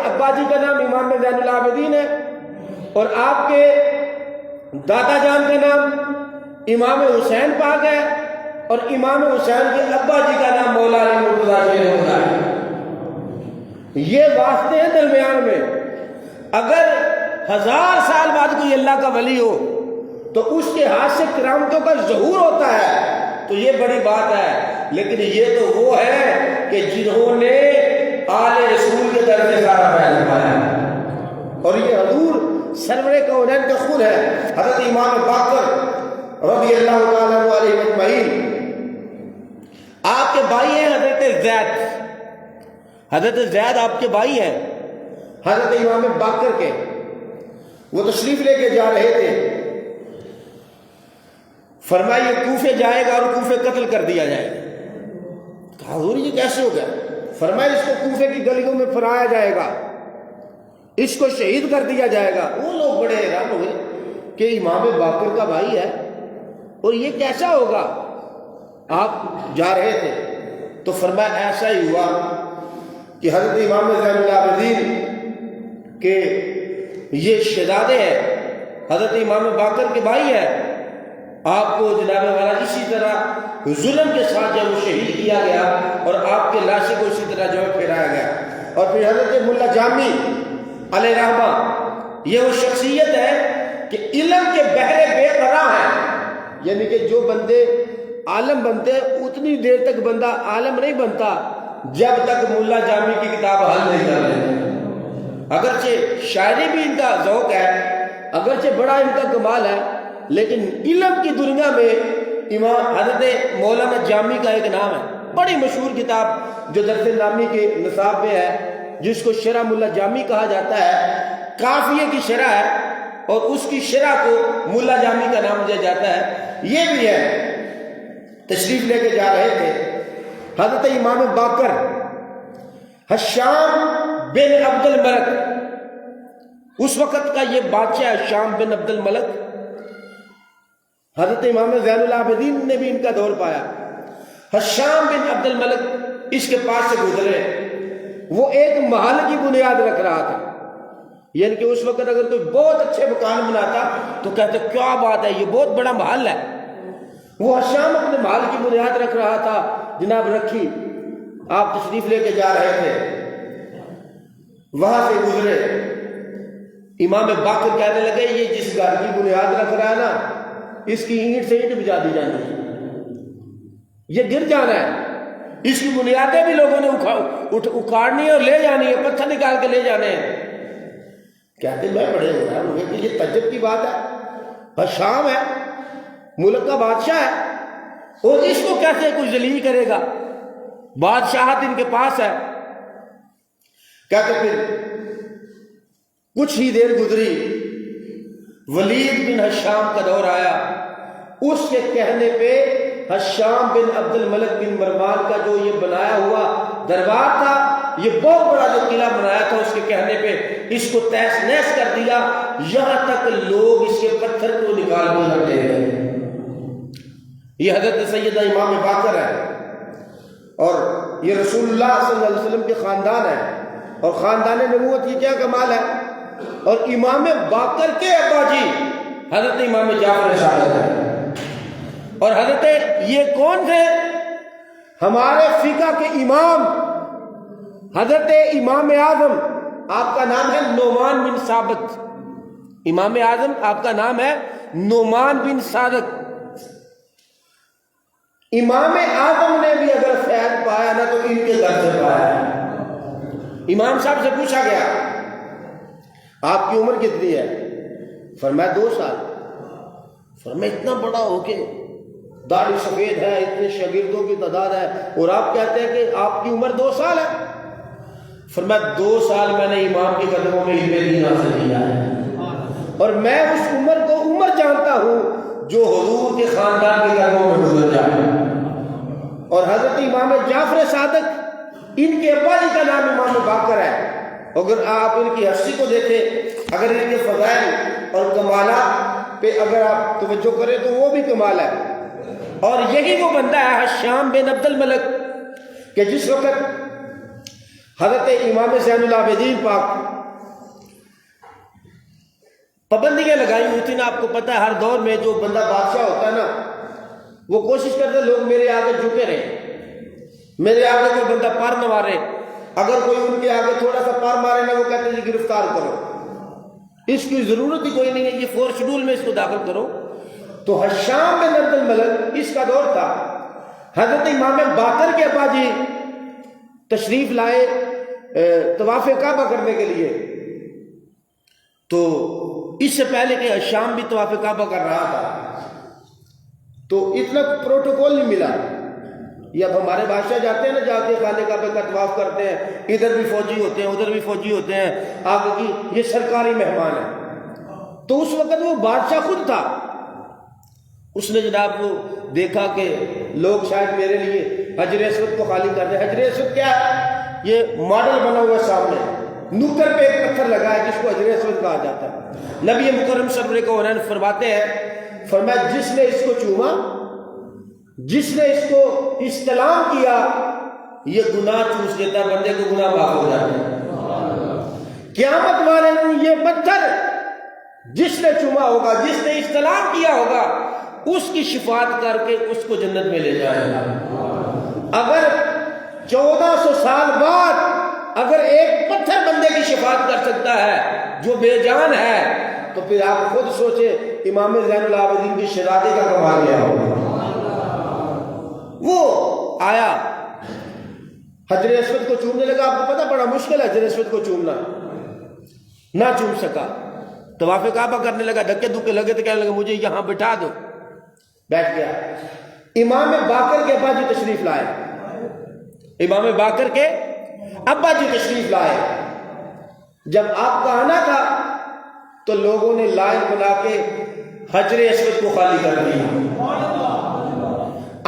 ابا جی کا نام امام زین العابدین ہے اور آپ کے دادا جان کا نام امام حسین پاک ہے اور امام حسین کے ابا جی کا نام مولا علی مرتضیٰ شیر خدا ہے. یہ واسطے ہیں درمیان میں. اگر 1000 سال بعد کوئی اللہ کا ولی ہو تو اس کے ہاتھ سے کرامتوں کا ظہور ہوتا ہے تو یہ بڑی بات ہے. لیکن یہ تو وہ ہے کہ جنہوں نے آل رسول کے در سے سارا فیض پایا اور یہ حضور سرور کونین کا خود ہے. حضرت امام باقر رضی اللہ تعالیٰ علیہ مجمعین آپ کے بھائی ہیں حضرت زید. حضرت زید آپ کے بھائی ہیں حضرت امام باقر کے. وہ تشریف لے کے جا رہے تھے. فرمایا یہ کوفے جائے گا اور کوفے قتل کر دیا جائے گا. کہا حضور یہ کیسے ہو گیا؟ فرمایا اس کو کوفے کی گلیوں میں پھرایا جائے گا, اس کو شہید کر دیا جائے گا. وہ لوگ بڑے حیران ہوئے کہ امام باقر کا بھائی ہے اور یہ کیسا ہوگا؟ آپ جا رہے تھے تو فرمایا ایسا ہی ہوا کہ حضرت امام زین العابدین کے یہ شہزادے ہیں, حضرت امام باقر کے بھائی ہیں. آپ کو جناب والا اسی طرح ظلم کے ساتھ جب وہ شہید کیا گیا اور آپ کے لاشیں کو اسی طرح جو ہے پھیرایا گیا. اور پھر حضرت ملا جامی علیہ رحمہ یہ وہ شخصیت ہے کہ علم کے بحر بے قرار ہیں. یعنی کہ جو بندے عالم بنتے اتنی دیر تک بندہ عالم نہیں بنتا جب تک ملا جامی کی کتاب حل نہیں کر لیتے. اگرچہ شاعری بھی ان کا ذوق ہے, اگرچہ بڑا ان کا کمال ہے, لیکن علم کی دنیا میں امام حضرت مولانا جامی کا ایک نام ہے. بڑی مشہور کتاب جو درس نامی کے نصاب میں ہے جس کو شرح ملا جامی کہا جاتا ہے. قافیے کی شرح ہے اور اس کی شرح کو ملا جامی کا نام دیا جاتا ہے. یہ بھی ہے. تشریف لے کے جا رہے تھے حضرت امام باقر حشام بن عبد الملک, اس وقت کا یہ بادشاہ حشام بن عبد الملک. حضرت امام زین العابدین نے بھی ان کا دور پایا. حشام بن عبد الملک اس کے پاس سے گزرے. وہ ایک محل کی بنیاد رکھ رہا تھا. یعنی کہ اس وقت اگر کوئی بہت اچھے مکان بناتا تو کہتے کیا بات ہے, یہ بہت بڑا محل ہے. وہ حشام اپنے محل کی بنیاد رکھ رہا تھا. جناب رکھی, آپ تشریف لے کے جا رہے تھے, وہاں سے گزرے. امام باقر کہنے لگے یہ جس گھر کی بنیاد رکھ رہا ہے نا اس کی اینٹ سے اینٹ بجا دی جانی ہے, یہ گر جانا ہے. اس کی بنیادیں بھی لوگوں نے اکھاڑنی ہے اور لے جانی ہے, پتھر نکال کے لے جانے ہیں. کہتے میں بڑے حیران ہوئے کہ یہ تعجب کی بات ہے. حشام ہے, ملک کا بادشاہ ہے, اور اس کو کیسے کوئی ذلیل کرے گا؟ بادشاہت ان کے پاس ہے. کہتے پھر کچھ ہی دیر گزری, ولید بن حشام کا دور آیا. اس کے کہنے پہ حشام بن عبد الملک بن مروان کا جو یہ بنایا ہوا دربار تھا, یہ بہت بڑا جو قلعہ بنایا تھا, اس کے کہنے پہ اس کو تہس نہس کر دیا. یہاں تک لوگ اس کے پتھر کو نکال کے لگے ہیں. یہ حضرت سیدہ امام باقر ہے اور یہ رسول اللہ صلی اللہ علیہ وسلم کے خاندان ہے, اور خاندان نبوت کی کیا کمال ہے. اور امام باقر کے ابا جی حضرت امام جعفر صادق ہے. اور حضرت یہ کون تھے؟ ہمارے فقہ کے امام حضرت امام اعظم, آپ کا نام ہے نعمان بن ثابت. امام اعظم آپ کا نام ہے نعمان بن ثابت. امام اعظم نے بھی اگر فیض پایا نا تو ان کے در سے پایا ہے. امام صاحب سے پوچھا گیا آپ کی عمر کتنی ہے؟ فرمایا 2 سال. فرمایا اتنا بڑا ہو کے داڑھی سفید ہے, اتنے شاگردوں کی تعداد ہے, اور آپ کہتے ہیں کہ آپ کی عمر 2 سال ہے؟ فرمایا 2 سال میں نے امام کے قدموں میں علم دین حاصل کیا ہے, اور میں اس عمر کو عمر جانتا ہوں جو حضور کے خاندان کے قدموں میں گزر جائے. اور حضرت امام جعفر صادق ان کے ابا جی کا نام امام باقر ہے. اگر آپ ان کی ہستی کو دیکھیں, اگر ان کے فضائل اور کمالات پہ اگر آپ توجہ کریں تو وہ بھی کمال ہے. اور یہی وہ بندہ ہے حشام بن عبد الملک کہ جس وقت حضرت امام زین العابدین پاک پابندیاں لگائی ہوئی تھی نا، آپ کو پتہ ہے ہر دور میں جو بندہ بادشاہ ہوتا ہے نا وہ کوشش کرتا ہے لوگ میرے آگے جھکے رہے، میرے آگے کوئی بندہ پار نہ مارے، اگر کوئی ان کے آگے تھوڑا سا پار مارے نا وہ کہتے ہیں گرفتار کرو، اس کی ضرورت ہی کوئی نہیں ہے، یہ 4 شیڈول میں اس کو داخل کرو۔ تو ہشام بن عبد الملک اس کا دور تھا، حضرت امام باقر کے ابا جی تشریف لائے طواف کعبہ کرنے کے لیے، تو اس سے پہلے کہ ہشام بھی طواف کعبہ کر رہا تھا تو اتنا پروٹوکول نہیں ملا، یہ اب ہمارے بادشاہ جاتے ہیں نا، جا کے خانے کعبے کا طواف کرتے ہیں، ادھر بھی فوجی ہوتے ہیں ادھر بھی فوجی ہوتے ہیں، آگے کی یہ سرکاری مہمان ہے۔ تو اس وقت وہ بادشاہ خود تھا، اس نے جناب وہ دیکھا کہ لوگ شاید میرے لیے حجر اسود کو خالی کر دیں۔ حجر اسود کیا ہے؟ یہ ماڈل بنا ہوا سامنے، نکر پہ ایک پتھر لگا ہے جس کو حجر اسود کہا جاتا ہے۔ نبی مکرم صلی اللہ علیہ وسلم فرماتے ہیں، فرمایا جس نے اس کو چوما، جس نے اس کو استلام کیا، یہ گناہ چوس لیتا ہے، بندے کو گناہ معاف ہو جاتے ہیں۔ قیامت والے دن یہ پتھر جس نے چوما ہوگا، جس نے استلام کیا ہوگا، اس کی شفاعت کر کے اس کو جنت میں لے جائے گا۔ اگر 1400 سال بعد اگر ایک پتھر بندے کی شفاعت کر سکتا ہے جو بے جان ہے، تو پھر آپ خود سوچیں امام زین العابدین کی شہزادی کا کمال کیا ہوگا۔ وہ آیا حجر اسود کو چومنے لگا، آپ کو پتہ بڑا مشکل ہے حجر اسود کو چومنا، نہ چوم سکا، طواف کعبہ کرنے لگا، دھکے دھکے لگے تو کہنے لگا مجھے یہاں بٹھا دو، بیٹھ گیا۔ امام باقر کے ابا جی تشریف لائے، امام باقر کے ابا جی تشریف لائے، جب آپ کا آنا تھا تو لوگوں نے لائن بنا کے حجر اسود کو خالی کر دیا۔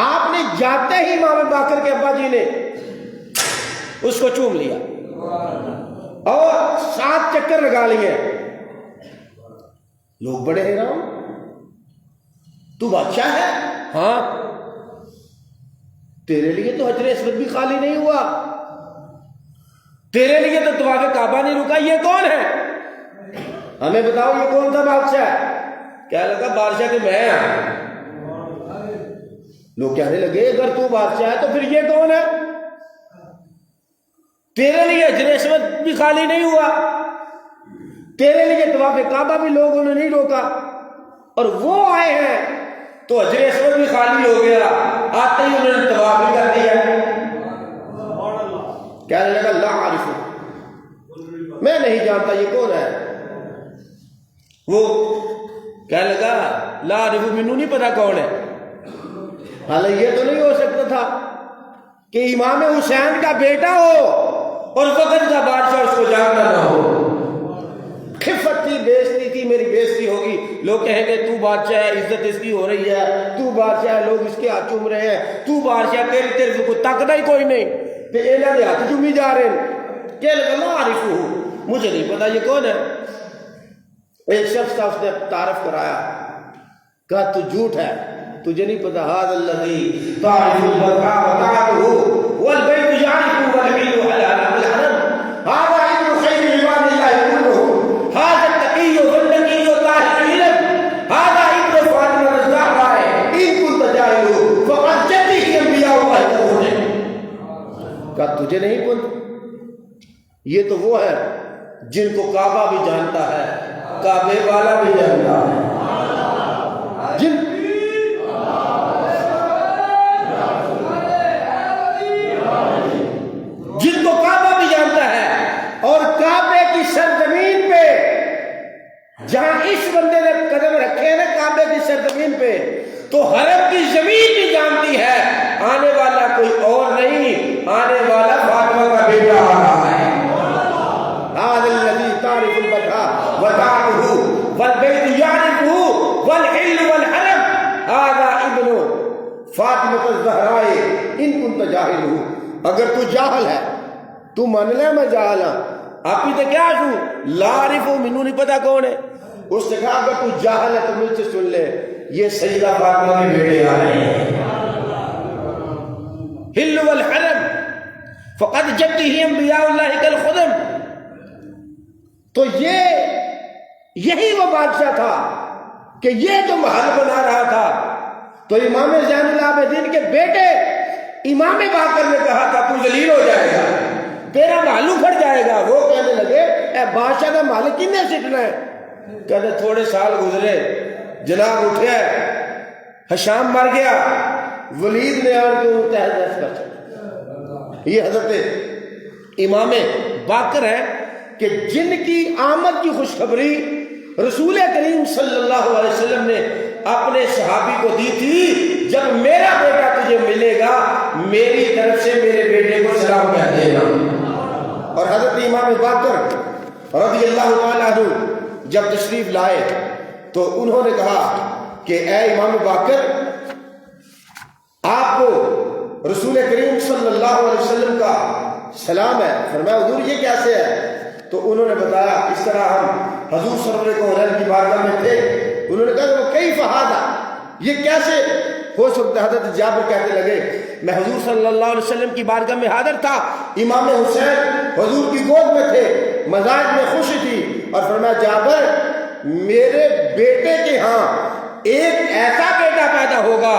آپ نے جاتے ہی امام باقر کے ابا جی نے اس کو چوم لیا اور 7 چکر لگا لیے۔ لوگ بڑے حیران، تو بادشاہ ہے؟ ہاں، تیرے لیے تو حجر اسود بھی خالی نہیں ہوا، تیرے لیے تو طواف کعبہ نہیں رکا، یہ کون ہے؟ ہمیں بتاؤ یہ کون سا بادشاہ ہے؟ کیا لگا بادشاہ کہ میں ہوں۔ لوگ کہنے لگے اگر تو بادشاہ ہے تو پھر یہ کون ہے؟ تیرے لیے حجر اسود بھی خالی نہیں ہوا، تیرے لیے طواف کعبہ بھی لوگوں نے نہیں روکا، اور وہ آئے ہیں تو حجر اسود بھی خالی ہو گیا، آتے ہی انہوں نے طواف بھی کر دیا۔ کہنے لگا لا عارف، میں نہیں جانتا یہ کون ہے۔ وہ کہنے لگا لا عارف، مینوں نہیں پتا کون ہے۔ حالانکہ یہ تو نہیں ہو سکتا تھا کہ امام حسین کا بیٹا ہو اور وقت کا بادشاہ اس کو جانتا نہ ہو۔ خفت تھی، بےزتی تھی، میری بےزتی ہوگی، لوگ کہیں گے تو بادشاہ ہے، عزت اس کی ہو رہی ہے، تو بادشاہ ہے، لوگ اس کے ہاتھ چوم رہے ہیں، تو بادشاہ، تیرے کو تکنا ہی کوئی نہیں، پھر انہوں نے ہاتھ چومی جا رہے ہیں۔ کہہ لگا لا عارف ہوں، مجھے نہیں پتا یہ کون ہے۔ ایک شخص تھا، اس نے تعارف کرایا، کہا تو جھوٹ ہے، تجھے نہیں پتا، ھذا الذی تعرف البقاء وتعرفه والبیت یعرف والحل حلال الحرم ھذا ابن خیر عباد اللہ كلهم ھذا التقی والنقی طاہر العلم ھذا ابن فاطمہ الزہرا ان كنت جاہل فقد جدی انبیاء اللہ كلهم۔ کہا تجھے نہیں پتا، یہ تو وہ ہے جن کو کعبہ بھی جانتا ہے، کعبے والا بھی جانتا ہے، جن کو کعبہ بھی جانتا ہے، اور کعبے کی سرزمین پہ جہاں اس بندے نے قدم رکھے ہیں نا، کعبے کی سرزمین پہ، تو حرم کی زمین بھی جانتی ہے آنے والا کوئی اور نہیں، آنے والا فاطمہ کا بیٹا آ رہا ہے۔ ھذا الذی تعرف البقاء وتعرفه والبیت یعرفه والحل والحرم ھذا ابن فاطمہ الزہرا ان كنت جاہل۔ اگر تو جاہل ہے تو مان لے میں جاہل ہوں، آپ ہی تو کیا ہوں لا عارف ہوں، مینوں نہیں پتا کون ہے۔ اس نے کہا اگر تو جاہل ہے تو مجھ سے سن لے، یہ سیدہ فاطمہ کے بیٹے آ رہے ہیں۔ حل والحرم فقد جدہ انبیاء اللہ کالخدم. تو یہی وہ بادشاہ تھا کہ یہ جو محل بنا رہا تھا. تو امام زین العابدین کے بیٹے امام باقر نے کہا تھا تو ذلیل ہو جائے گا, تیرا محل اکھڑ جائے گا. وہ کہنے لگے اے بادشاہ کا محل کنے سٹنا ہے؟ کہتے تھوڑے سال گزرے, جناب اٹھے, ہشام مر گیا, ولید نے آن کے تحت کر چکا. یہ حضرت امام باقر ہے کہ جن کی آمد کی خوشخبری رسول کریم صلی اللہ علیہ وسلم نے اپنے صحابی کو دی تھی, جب میرا بیٹا تجھے ملے گا میری طرف سے میرے بیٹے کو سلام کہہ دینا. اور حضرت امام باقر رضی اللہ تعالیٰ عنہ جب تشریف لائے تو انہوں نے کہا کہ اے امام باقر, آپ کو رسول کریم صلی اللہ علیہ وسلم کا سلام ہے. فرمایا حضور یہ کیسے ہے؟ تو انہوں نے بتایا اس طرح ہم حضور سرور کونین کی بارگاہ میں تھے. انہوں نے کہا وہ کئی فہادہ, یہ کیسے ہو سکتا ہے؟ حضرت جابر کہتے لگے میں حضور صلی اللہ علیہ وسلم کی بارگاہ میں حاضر تھا, امام حسین حضور کی گود میں تھے, مزاج میں خوشی تھی, اور فرمایا جابر میرے بیٹے کے ہاں ایک ایسا بیٹا پیدا ہوگا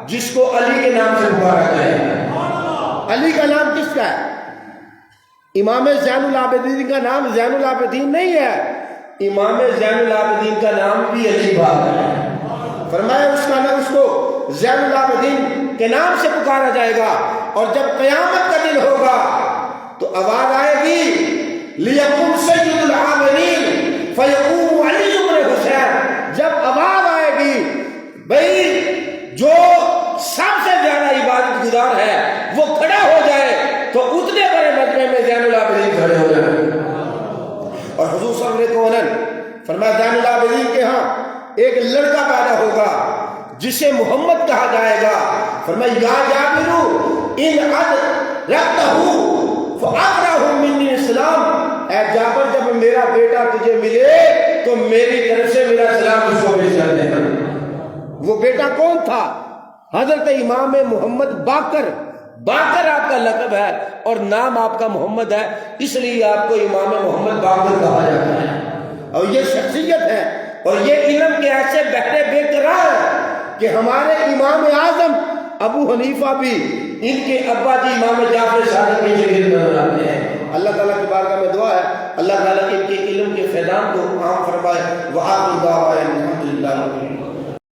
جس کو علی کے نام سے پکارا جائے. علی کا نام کس کا ہے؟ امام زین العابدین کا نام زین العابدین نہیں ہے, امام زین العابدین کا نام بھی علی باقر ہے. فرمایا اس کا نام, اس کو زین العابدین کے نام سے پکارا جائے گا, اور جب قیامت کا دن ہوگا تو آواز آئے گی لیقم سید العامرین فیقوم علی بن حسین. جب آواز آئے گی بھئی جو سب سے زیادہ عبادت گزار ہے وہ کھڑا ہو جائے, تو اتنے بڑے مجمع میں زین العابدین کھڑے ہو جائیں. اور حضور صلی اللہ علیہ وسلم فرمایا زین العابدین کے ہاں ایک لڑکا پیدا ہوگا جسے محمد کہا جائے گا. فرمایا یا جابر ان ادرکتہ فاقرہ منی السلام, اے جابر جب میرا بیٹا تجھے ملے تو میری طرف سے میرا سلام اس کو پیش کر دینا. وہ بیٹا کون تھا؟ حضرت امام محمد باقر. باقر آپ کا لقب ہے اور نام آپ کا محمد ہے, اس لیے آپ کو امام محمد باقر کہا جاتا ہے. اور یہ شخصیت ہے اور یہ علم کے ایسے بہرے بے قرار کہ ہمارے امام اعظم ابو حنیفہ بھی ان کے ابا جی امام جعفر صادق کے شاگرد نظر آتے ہیں. اللہ تعالیٰ کی بارگاہ میں دعا ہے اللہ تعالیٰ ان کے علم کے فیضان کو عام فرمائے. وآخر دعوانا الحمدللہ.